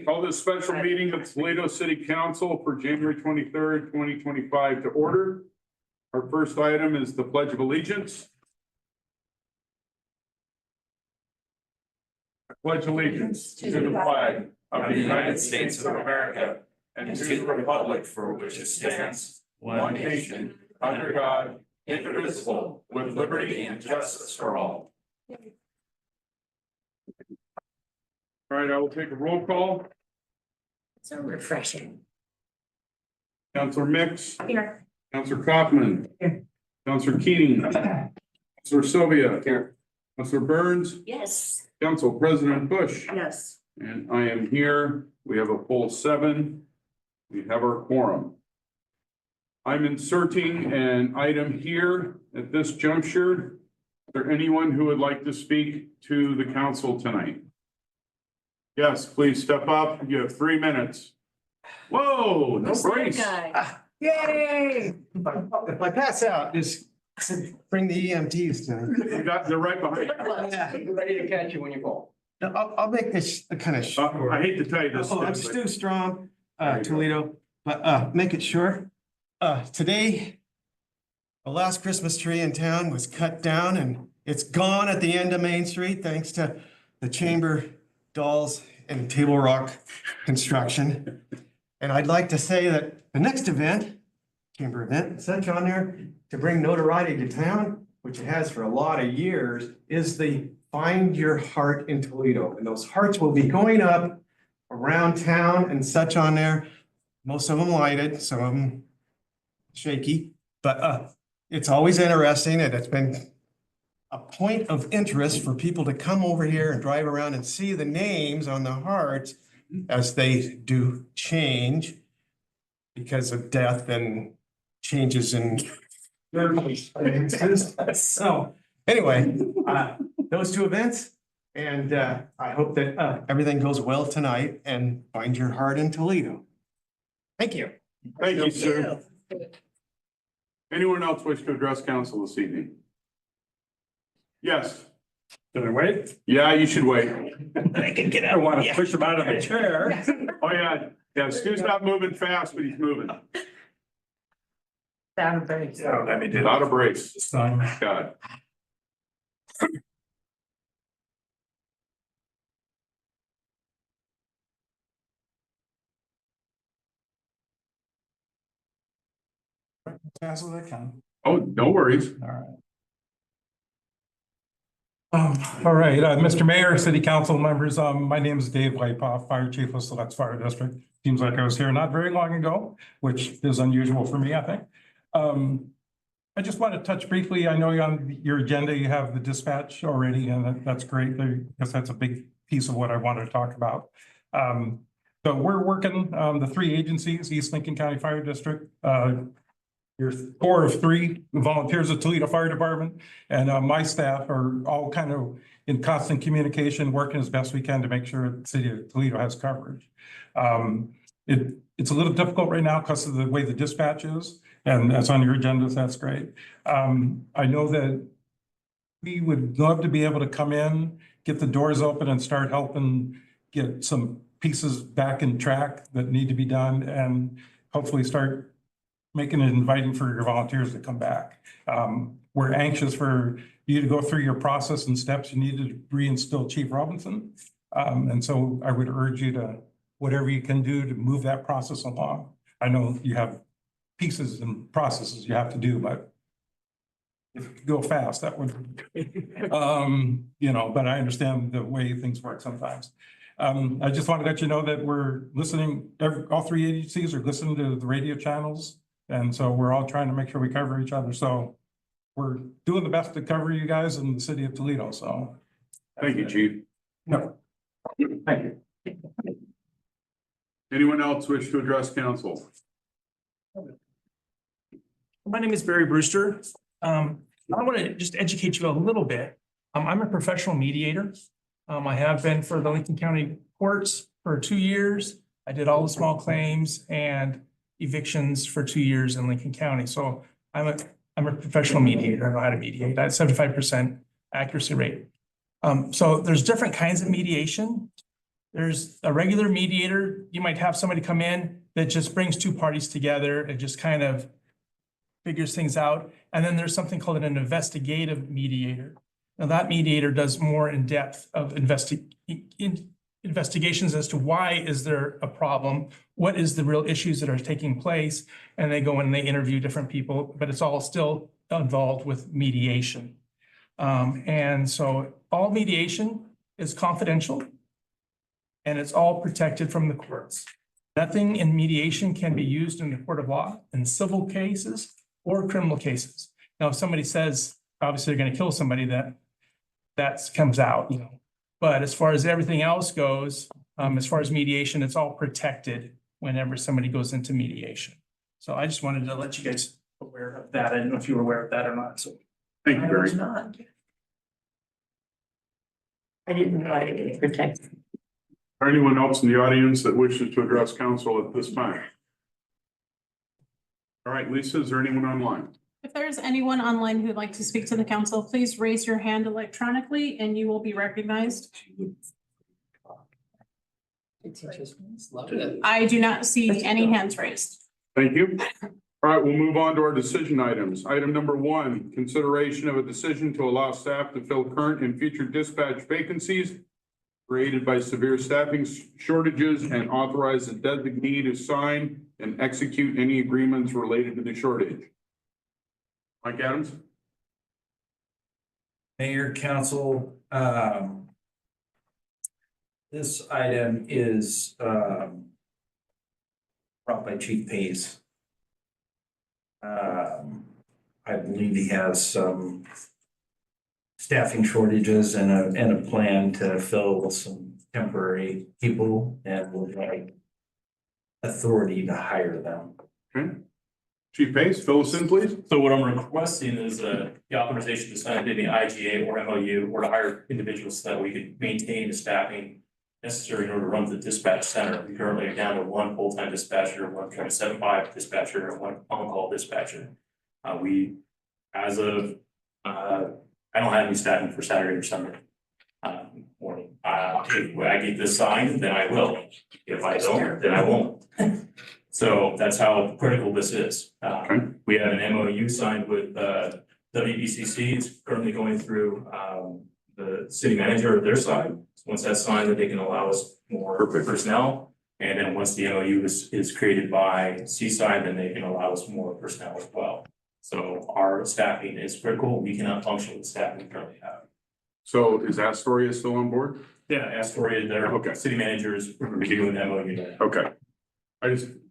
Call this special meeting of Toledo City Council for January 23rd, 2025 to order. Our first item is the Pledge of Allegiance. I pledge allegiance to the flag of the United States of America and to the republic for which it stands, one nation, under God, indivisible, with liberty and justice for all. All right, I will take a roll call. So refreshing. Councilor Mix. Here. Councilor Kaufman. Here. Councilor Keating. Councilor Sylvia. Here. Councilor Burns. Yes. Council President Bush. Yes. And I am here. We have a full 7. We have our quorum. I'm inserting an item here at this juncture. Is there anyone who would like to speak to the council tonight? Yes, please step up. You have 3 minutes. Whoa, no brace. Yay! If I pass out, just bring the EMTs to me. They're right behind you. Yeah. Ready to catch you when you fall. No, I'll make this kind of short. I hate to tell you this. Oh, I'm Stu Strong, Toledo, but make it short. Today, the last Christmas tree in town was cut down and it's gone at the end of Main Street thanks to the Chamber Dolls and Table Rock construction. And I'd like to say that the next event, Chamber event, such on there to bring notoriety to town, which it has for a lot of years, is the Find Your Heart in Toledo. And those hearts will be going up around town and such on there. Most of them lighted, some of them shaky, but it's always interesting and it's been a point of interest for people to come over here and drive around and see the names on the hearts as they do change because of death and changes in circumstances. So anyway, those 2 events, and I hope that everything goes well tonight and Find Your Heart in Toledo. Thank you. Thank you, sir. Anyone else wish to address council this evening? Yes. Should I wait? Yeah, you should wait. I can get out. I want to push him out of the chair. Oh, yeah. Yeah, Stu's not moving fast, but he's moving. Down a brace. Yeah, let me do Not a that. brace. God. Fast as I can. Oh, no worries. All right. All right, Mr. Mayor, City Council members, my name is Dave Wypoff, Fire Chief of Siletz Fire District. Seems like I was here not very long ago, which is unusual for me, I think. I just want to touch briefly, I know on your agenda, you have the dispatch already, and that's great, because that's a big piece of what I wanted to talk about. So we're working, the 3 agencies, East Lincoln County Fire District, your core of 3 volunteers at Toledo Fire Department, and my staff are all kind of in constant communication, working as best we can to make sure the city of Toledo has coverage. It's a little difficult right now because of the way the dispatch is, and that's on your agenda, so that's great. I know that we would love to be able to come in, get the doors open and start helping get some pieces back in track that need to be done, and hopefully start making it inviting for your volunteers to come back. We're anxious for you to go through your process and steps you need to reinstill Chief Robinson. And so I would urge you to, whatever you can do to move that process along. I know you have pieces and processes you have to do, but if you could go fast, that would, you know, but I understand the way things work sometimes. I just want to let you know that we're listening, all 3 agencies are listening to the radio channels. And so we're all trying to make sure we cover each other. So we're doing the best to cover you guys in the city of Toledo. So. Thank you, Chief. No. Thank you. Anyone else wish to address council? My name is Barry Brewster. I want to just educate you a little bit. I'm a professional mediator. I have been for the Lincoln County courts for 2 years. I did all the small claims and evictions for 2 years in Lincoln County. So I'm a professional mediator. I know how to mediate. I have 75% accuracy rate. So there's different kinds of mediation. There's a regular mediator. You might have somebody come in that just brings two parties together and just kind of figures things out. And then there's something called an investigative mediator. Now that mediator does more in-depth of investigations as to why is there a problem? What is the real issues that are taking place? And they go in and they interview different people, but it's all still involved with mediation. And so all mediation is confidential and it's all protected from the courts. Nothing in mediation can be used in the court of law in civil cases or criminal cases. Now, if somebody says, obviously they're going to kill somebody, that comes out, you know. But as far as everything else goes, as far as mediation, it's all protected whenever somebody goes into mediation. So I just wanted to let you guys aware of that. I don't know if you were aware of that or not, so. Thank you, I Barry. was not. I didn't know I could protect. Or anyone else in the audience that wishes to address council at this time? All right, Lisa, is there anyone online? If there's anyone online who'd like to speak to the council, please raise your hand electronically and you will be recognized. I do not see any hands raised. Thank you. All right, we'll move on to our decision items. Item number 1, consideration of a decision to allow staff to fill current and future dispatch vacancies created by severe staffing shortages and authorize the designee to sign and execute any agreements related to the shortage. Mike Adams? Mayor, council, this item is brought by Chief Pace. I believe he has some staffing shortages and a plan to fill some temporary people and would like authority to hire them. Okay. Chief Pace, fill us in, please. So what I'm requesting is the authorization to sign any IGA or MOU or to hire individuals so that we can maintain the staffing necessary in order to run the dispatch center. We currently are down to 1 full-time dispatcher, 1.75 dispatcher, and 1 on-call dispatcher. As of, I don't have any staffing for Saturday or Sunday morning. If I get this signed, then I will. If I don't, then I won't. So that's how critical this is. We have an MOU signed with WBCC. It's currently going through the city manager of their side. Once that's signed, then they can allow us more Perfect. personnel. And then once the MOU is created by Seaside, then they can allow us more personnel as well. So our staffing is critical. We cannot function with staff we currently have. So is Astoria still on board? Yeah, Astoria, their Okay. city managers reviewing the MOU now. Okay.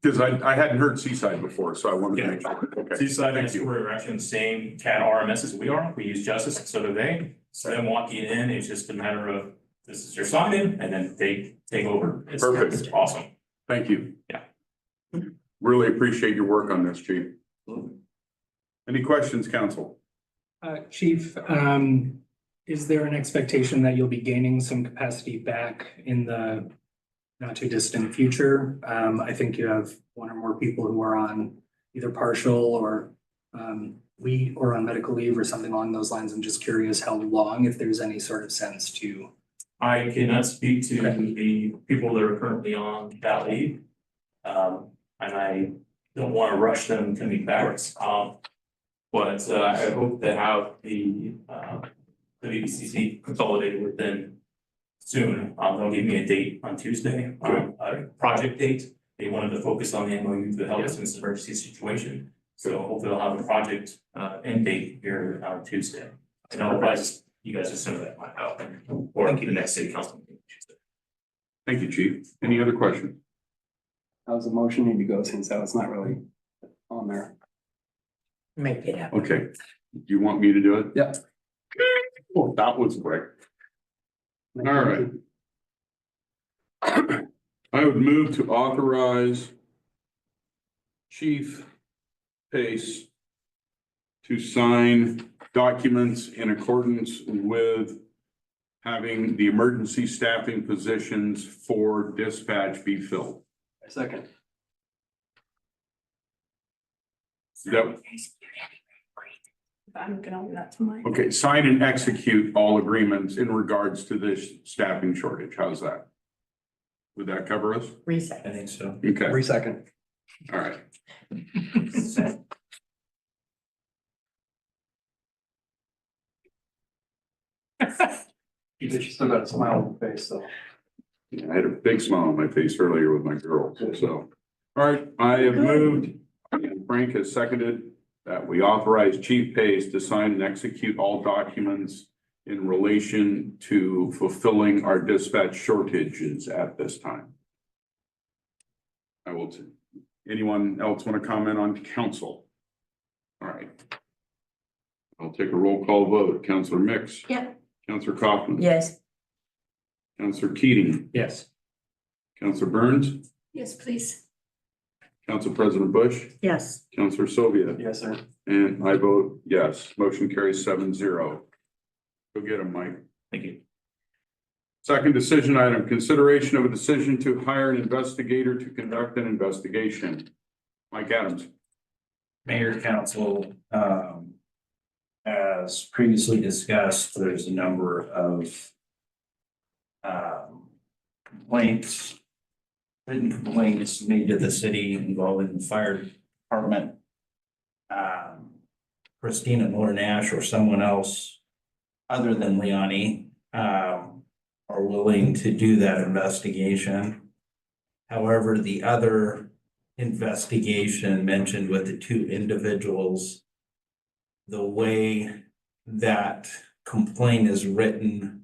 Because I hadn't heard Seaside before, so I wanted to make sure. Okay. Seaside and Thank you. Astoria are actually in the same CAD RMS as we are. We use Justice and so do they. So them walking in, it's just a matter of this is your sign in and then they take over. It's Perfect. awesome. Thank you. Yeah. Really appreciate your work on this, Chief. Any questions, council? Chief, is there an expectation that you'll be gaining some capacity back in the not too distant future? I think you have 1 or more people who are on either partial or leave or on medical leave or something along those lines. I'm just curious how long, if there's any sort of sense to. I cannot speak to the people that are currently on that leave. And I don't want to rush them coming back. But I hope to have the WBCC consolidated with them soon. They'll give me a date on Tuesday, a project date. They wanted to focus on the MOU to help us in this emergency situation. So hopefully they'll have a project end date here on Tuesday. And I'll advise you guys as soon as that might happen, or the next city council meeting. Tuesday. Thank you, Chief. Any other questions? How's the motion need to go since that was not really on there? Make it up. Okay. Do you want me to do it? Yep. Well, that was quick. All right. I would move to authorize Chief Pace to sign documents in accordance with having the emergency staffing positions for dispatch be filled. Second. Yep. I'm gonna own that to mine. Okay, sign and execute all agreements in regards to this staffing shortage. How's that? Would that cover us? Reset. I think so. Okay, Every second. all right. You still got a smile on your face, so. Yeah, I had a big smile on my face earlier with my girls, so. All right, I have moved, and Frank has seconded that we authorize Chief Pace to sign and execute all documents in relation to fulfilling our dispatch shortages at this time. I will, anyone else want to comment on council? All right. I'll take a roll call vote. Counselor Mix. Yep. Counselor Kaufman. Yes. Counselor Keating. Yes. Counselor Burns. Yes, please. Council President Bush. Yes. Counselor Sylvia. Yes, sir. And I vote yes. Motion carries 7-0. Go get him, Mike. Thank you. Second decision item, consideration of a decision to hire an investigator to conduct an investigation. Mike Adams. Mayor, council, as previously discussed, there's a number of complaints, written complaints made to the city involving the fire department. Christina Miller Nash or someone else other than Leonie are willing to do that investigation. However, the other investigation mentioned with the two individuals, the way that complaint is written,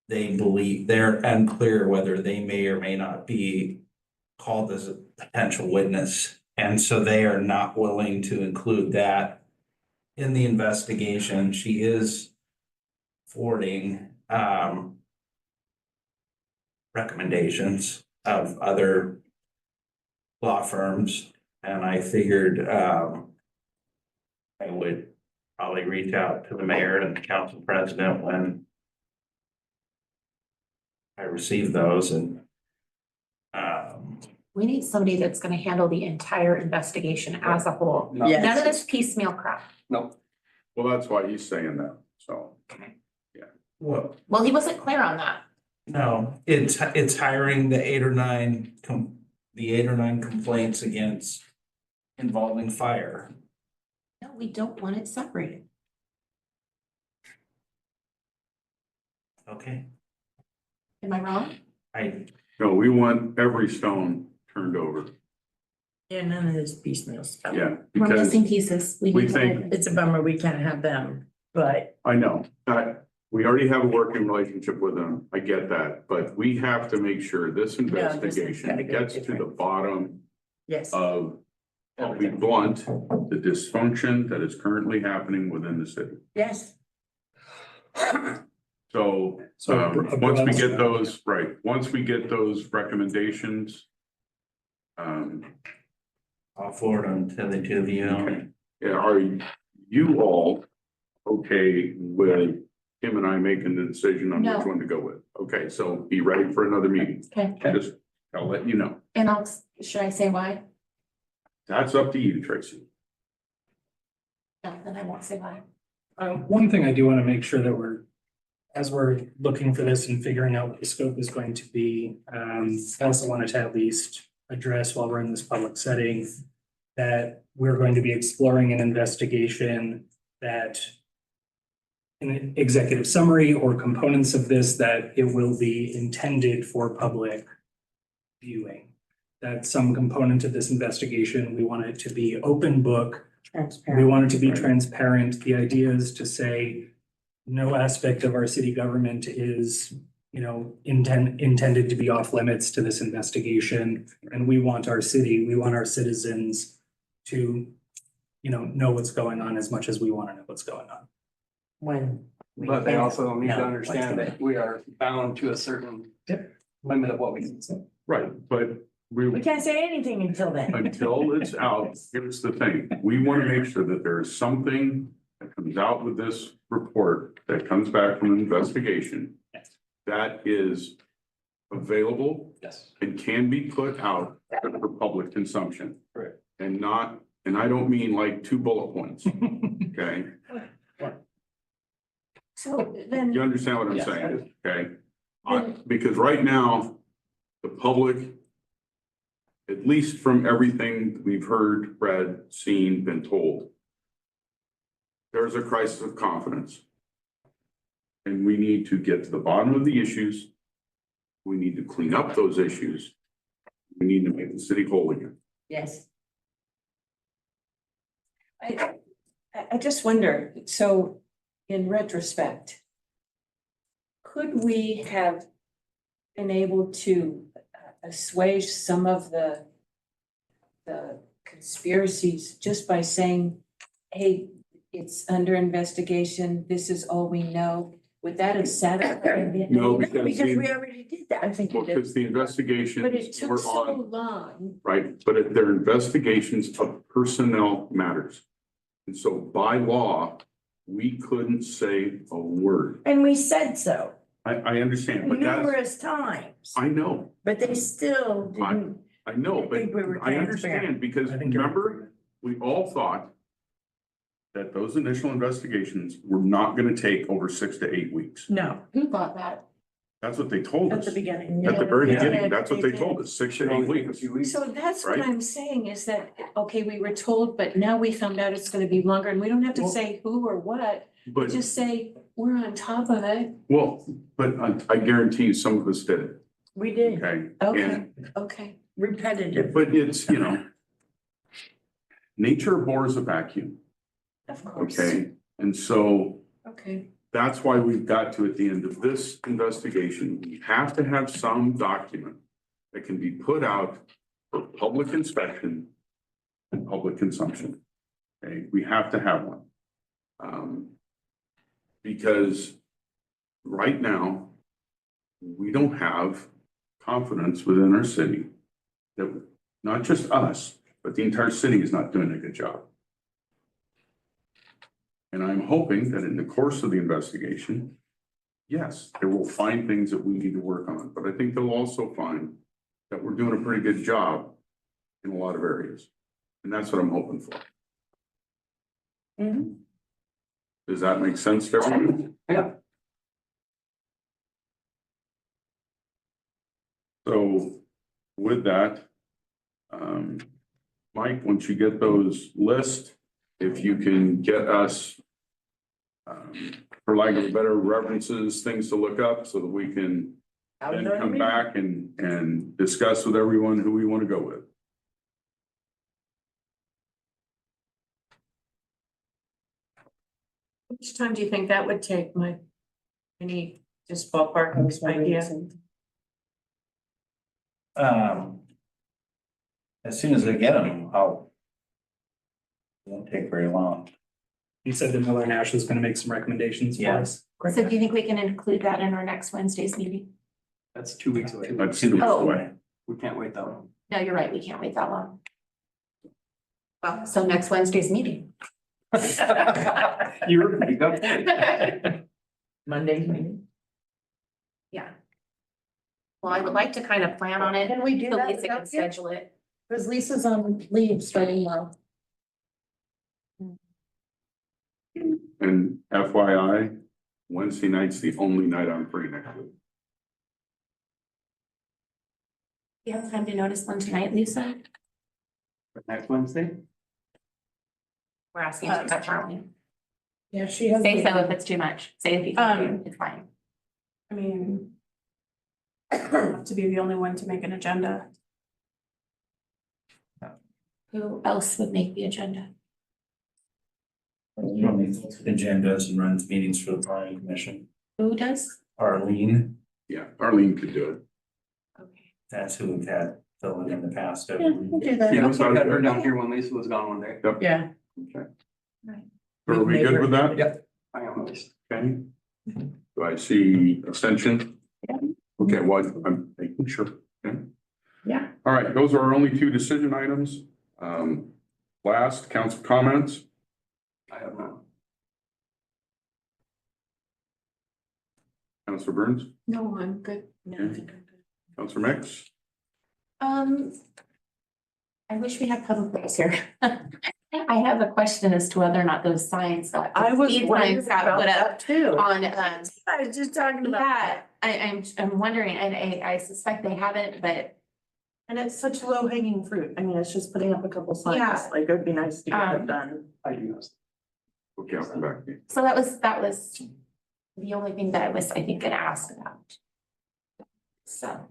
they believe they're unclear whether they may or may not be called as a potential witness. And so they are not willing to include that in the investigation. She is forwarding recommendations of other law firms, and I figured I would probably reach out to the mayor and the council president when I receive those. And we need somebody that's gonna handle the entire investigation as a whole. No. Yes. None of this piecemeal crap. No. Well, that's why he's saying that, so. well, Well, he wasn't clear on that. no, it's hiring the 8 or 9 complaints against involving fire. No, we don't want it separated. Okay, Am I wrong? No, we want every stone turned over. Yeah, none of this piecemeal stuff. Yeah, We're because missing pieces. we need to think- open. It's a bummer we can't have them, but I know that we already have a working relationship with them. I get that, but we have to make sure this this has gotta investigation go gets to the different. bottom yes. of, I'll be blunt, the dysfunction that is currently happening within the city. Yes. So, once we get those, right, once we get those recommendations, I'll forward them to the two of you. okay. Yeah, are you all okay with him and I making the decision on No. which one to go with? Okay, so be ready for another meeting. Okay, Just, I'll let you know. and should I say why? That's up to you, Tracy. No, then I won't say why. One thing I do want to make sure that as we're looking for this and figuring out what the scope is going to be, I also wanted to at least address while we're in this public setting that we're going to be exploring an investigation that an executive summary or components of this, that it will be intended for public viewing. That some component of this investigation, we want it to be open book. We Transparent. want it to be transparent. The idea is to say no aspect of our city government is, intended to be off limits to this investigation. And we want our city, we want our citizens to, know what's going on as much as we want to know what's going on. When. we But they can't also need to know understand what's that we are bound to a certain limit of what we can say. Right, but going- We can't say anything until then. until it's out, here's the thing, we want to make sure that there is something that comes out with this report that comes back from an investigation that is available Yes. and can be put out for public consumption. Correct. And I don't mean like 2 bullet points, okay? So then. You understand what I'm Yes. saying, okay? Because right now, the public, at least from everything we've heard, read, seen, been told, there's a crisis of confidence. And we need to get to the bottom of the issues. We need to clean up those issues. We need to make the city whole again. Yes. I just wonder, so in retrospect, could we have been able to assuage some of the conspiracies just by saying, hey, it's under investigation, this is all we know? Would that have satisfied? No, Because because we already did that. I think we did. because the investigations But it took were so on, long. right, but they're investigations of personnel matters. And so by law, we couldn't say a word. And we said so I understand, but that's, numerous times, I know, but they still didn't. I know, I but think we were I transparent. understand, because I think you're- remember, we all thought that those initial investigations were not gonna take over 6 to 8 weeks. No, Who thought that? That's what they told at us. the beginning. At the very Yeah. beginning, that's what they told us, 6 to 8 weeks. So that's what Right. I'm saying is that, okay, we were told, but now we found out it's gonna be longer and we don't have to Well- say who or what. But, Just say, we're on top of it. well, but I guarantee you some of us did it, We did, okay? Okay, And- okay. repetitive. But it's, nature abhors a vacuum, Of course. okay? And so Okay. that's why we've got to, at the end of this investigation, we have to have some document that can be put out for public inspection and public consumption. Okay, we have to have one. Because right now, we don't have confidence within our city that not just us, but the entire city is not doing a good job. And I'm hoping that in the course of the investigation, yes, they will find things that we need to work on, but I think they'll also find that we're doing a pretty good job in a lot of areas. And that's what I'm hoping for. Mhm. Does that make sense to everyone? Yeah. So with that, Mike, once you get those lists, if you can get us, for lack of better references, things to look up so that we can then come back and discuss with everyone who we want to go with. How much time do you think that would take, Mike? Any just ballpark idea? As soon as I get them, it won't take very long. You said that Miller Nash was gonna make some recommendations for Yeah. us. So do you think we can include that in our next Wednesday's meeting? That's 2 weeks away. That's 2 weeks Oh. away. We can't wait that long. No, you're right, we can't wait that long. Well, so next Wednesday's meeting. You got it. Monday's meeting. Yeah. Well, I would like to kind of plan on it. Can we do So that Lisa can without you? schedule it. Because Lisa's on leave starting now. And FYI, Wednesday night's the only night I'm free next week. You have time to notice one tonight, Lisa? Next Wednesday? We're asking you to touch on it. Yeah, she has. Say so if it's too much. Say if you can, it's fine. I mean, I don't have to be the only one to make an agenda. Who else would make the agenda? Agendas and runs meetings for the planning commission. Who does? Arlene, Yeah, Arlene could do it. Okay. that's who we've had fill in the past. Yeah, we'll do that. Yeah, so I got her down here when Lisa was gone one day. Yeah. Okay. Right. So are we good with that? Yep. I am at least. Okay. Do I see extension? Okay, well, I'm making sure. Okay. Yeah. All right, those are our only 2 decision items. Last, council comments. I have none. Councilor Burns, No, I'm good. No, I think I'm good. Councilor Mix. I wish we had public works here. I have a question as to whether or not those signs got. I was speed wondering signs got about put up that too. on, I was just talking about. yeah, I'm wondering, and I suspect they haven't, but And it's such low hanging fruit. I mean, it's just putting up a couple signs, Yeah. like it'd be nice to get Um, that done. I do know. Okay, I'll come back to you. so that was the only thing that I was, I think, gonna ask about. So,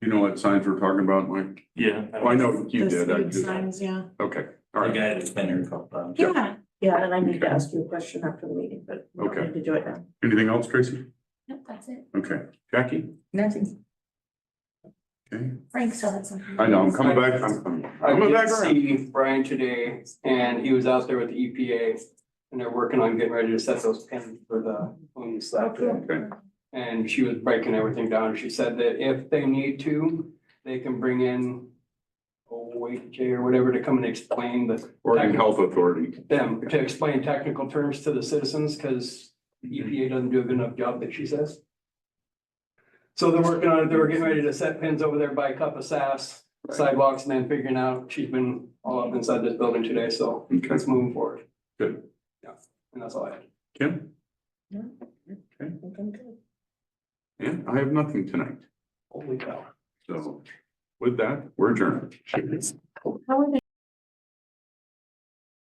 You know what signs we're talking about, Mike? Yeah. Well, I know you The did. I speed just, signs, yeah. okay, all The right. guy that's been here a couple times. yeah, Yeah, and I need to ask you a question after the meeting, but we don't Okay. need to do it now. Anything else, Tracy? no, that's it. Okay, Jackie? Nothing. Okay, Frank still had something. I know, I'm coming back, I'm I coming did back around. see Brian today, and he was out there with the EPA, and they're working on getting ready to set those pins for the, when you slap it. Okay, And she was breaking everything down. She said that if they need to, they can bring in OHA or whatever to come and explain the Oregon Health Authority. them, to explain technical terms to the citizens, because the EPA doesn't do a good enough job that she says. So they're working on it. They were getting ready to set pins over there by Cup of Sass sidewalks, and then figuring out, she's been all up inside this building today, so Okay. it's moving forward. Good. Yeah, and that's all I had. Kim? Yeah. Okay, I'm good. and I have nothing tonight, Holy cow. so with that, we're adjourned. How are they?